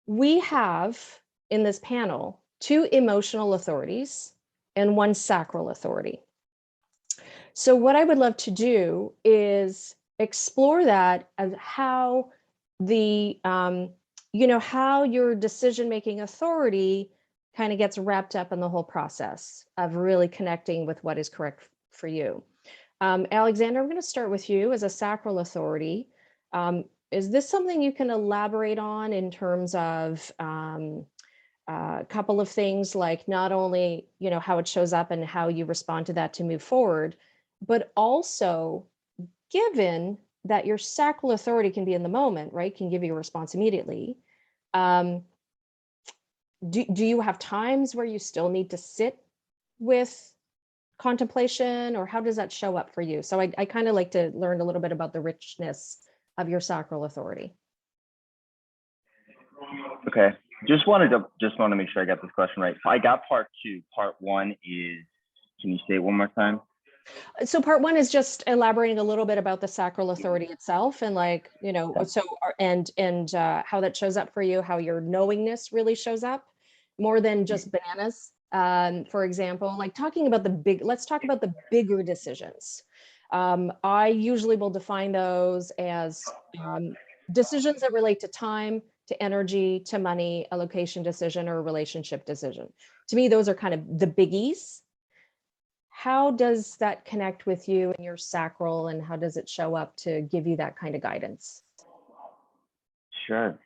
We have in this panel 2 emotional authorities and 1 sacral authority. So what I would love to do is explore that as how the, how your decision-making authority kind of gets wrapped up in the whole process of really connecting with what is correct for you. Alexander, I'm going to start with you as a sacral authority. Is this something you can elaborate on in terms of a couple of things, like not only, how it shows up and how you respond to that to move forward, but also given that your sacral authority can be in the moment, right? Can give you a response immediately. Do you have times where you still need to sit with contemplation, or how does that show up for you? So I kind of like to learn a little bit about the richness of your sacral authority. Okay, just want to make sure I got this question right. So I got part 2. Part 1 is, can you say it one more time? So part 1 is just elaborating a little bit about the sacral authority itself, and like, so and how that shows up for you, how your knowingness really shows up more than just bananas. For example, like let's talk about the bigger decisions. I usually will define those as decisions that relate to time, to energy, to money, a location decision, or a relationship decision. To me, those are kind of the biggies. How does that connect with you and your sacral, and how does it show up to give you that kind of guidance? Sure.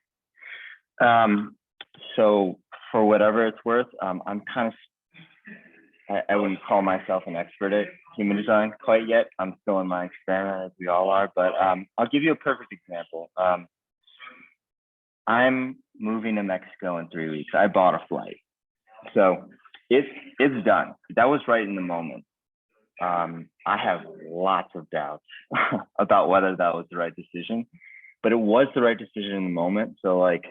So for whatever it's worth, I'm kind of, I wouldn't call myself an expert at human design quite yet. I'm still in my experiment, as we all are, but I'll give you a perfect example. I'm moving to Mexico in 3 weeks. I bought a flight. So it's done. That was right in the moment. I have lots of doubts about whether that was the right decision, but it was the right decision in the moment. So like,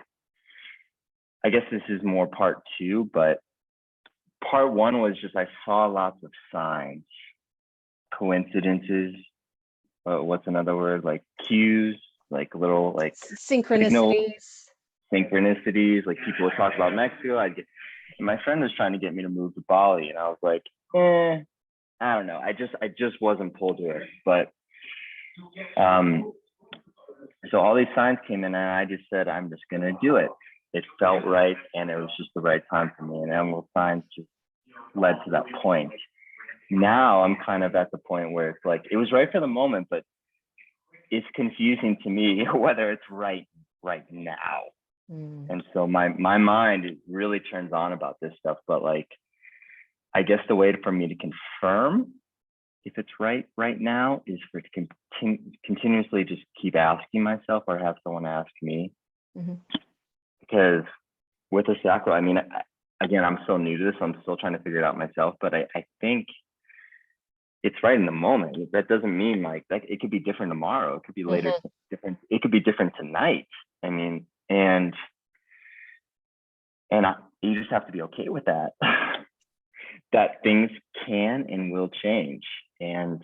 I guess this is more part 2, but part 1 was just, I saw lots of signs, coincidences. What's another word? Like cues, like little like synchronicities. Signals, synchronicities. Like people would talk about Mexico. My friend was trying to get me to move to Bali, and I was like, I don't know. I just wasn't pulled to it. But so all these signs came in, and I just said, I'm just gonna do it. It felt right, and it was just the right time for me. And then all signs just led to that point. Now I'm kind of at the point where it's like, it was right for the moment, but it's confusing to me whether it's right now. And so my mind really turns on about this stuff. But like, I guess the way for me to confirm if it's right now is for it to continuously just keep asking myself, or have someone ask me. Because with the sacral, I mean, again, I'm so new to this, I'm still trying to figure it out myself, but I think it's right in the moment. That doesn't mean like that it could be different tomorrow. It could be later, different. It could be different tonight. I mean, and you just have to be okay with that, that things can and will change. And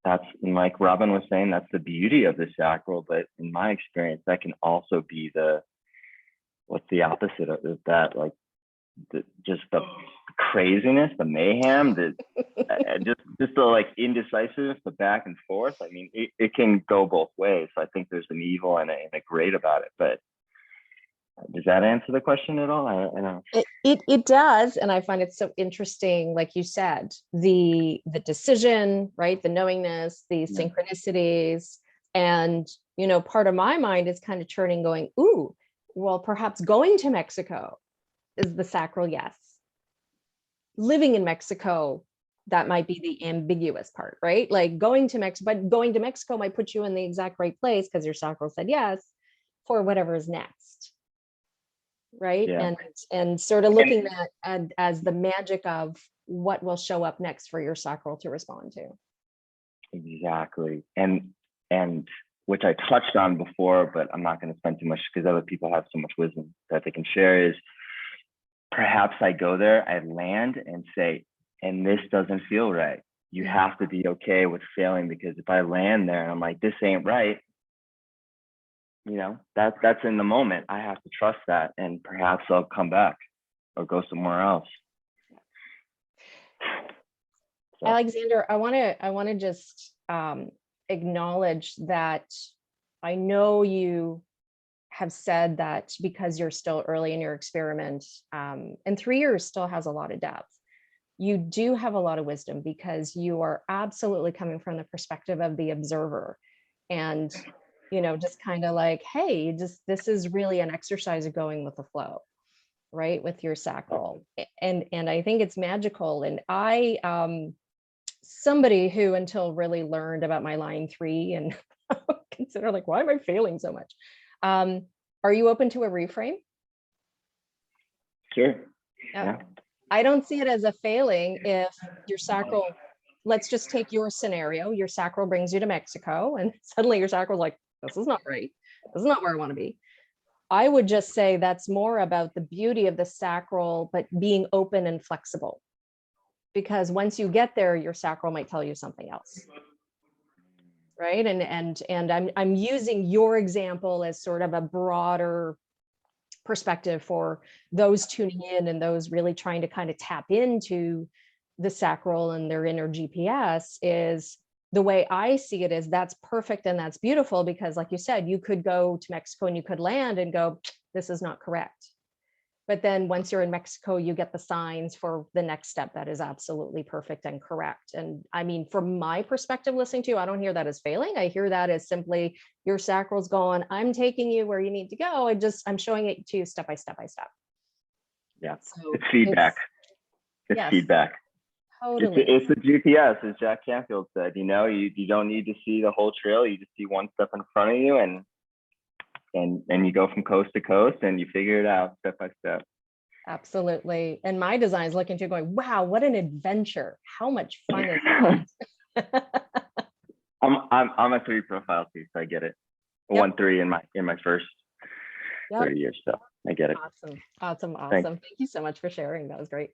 that's, like Robin was saying, that's the beauty of the sacral. But in my experience, that can also be what's the opposite of that? Like just the craziness, the mayhem, just the like indecisiveness, the back and forth. I mean, it can go both ways. So I think there's an evil and a great about it. But does that answer the question at all? I don't know. It does, and I find it so interesting. Like you said, the decision, right? The knowingness, the synchronicities, and part of my mind is kind of churning, going, "Ooh, well, perhaps going to Mexico is the sacral yes. Living in Mexico, that might be the ambiguous part, right? Like going to Mexico, but going to Mexico might put you in the exact right place because your sacral said yes for whatever is next." Right. Yeah. And sort of looking at as the magic of what will show up next for your sacral to respond to. Exactly. And which I touched on before, but I'm not going to spend too much because other people have so much wisdom that they can share, is perhaps I go there, I land and say, and this doesn't feel right. You have to be okay with failing, because if I land there and I'm like, this ain't right, you know, that's in the moment. I have to trust that, and perhaps I'll come back or go somewhere else. So. Alexander, I want to just acknowledge that I know you have said that because you're still early in your experiment, and 3 years still has a lot of depth. You do have a lot of wisdom because you are absolutely coming from the perspective of the observer, and you know, just kind of like, hey, this is really an exercise of going with the flow, right, with your sacral. And I think it's magical. And I somebody who until really learned about my line 3 and consider like, why am I failing so much? Are you open to a reframe? Sure. Yeah. I don't see it as a failing if your sacral, let's just take your scenario, your sacral brings you to Mexico and suddenly your sacral's like, this is not right. This is not where I want to be. I would just say that's more about the beauty of the sacral, but being open and flexible. Because once you get there, your sacral might tell you something else. Right. And I'm using your example as sort of a broader perspective for those tuning in and those really trying to kind of tap into the sacral and their inner GPS. Is the way I see it is that's perfect and that's beautiful, because like you said, you could go to Mexico and you could land and go, this is not correct. But then once you're in Mexico, you get the signs for the next step that is absolutely perfect and correct. And I mean, from my perspective, listening to you, I don't hear that as failing. I hear that as simply your sacral's going, I'm taking you where you need to go. I'm showing it to you step by step by step. Yeah, so it's feedback. It's yes, feedback. Totally. It's the GPS, as Jack Canfield said. You know, you don't need to see the whole trail. You just see one step in front of you, and you go from coast to coast and you figure it out step by step. Absolutely. And my design is looking to going, wow, what an adventure. How much fun is that? I'm a 3 profile too, so I get it. Yep. 1-3 in my first 30 years, so I get it. Awesome. Thank you so much for sharing. That was great.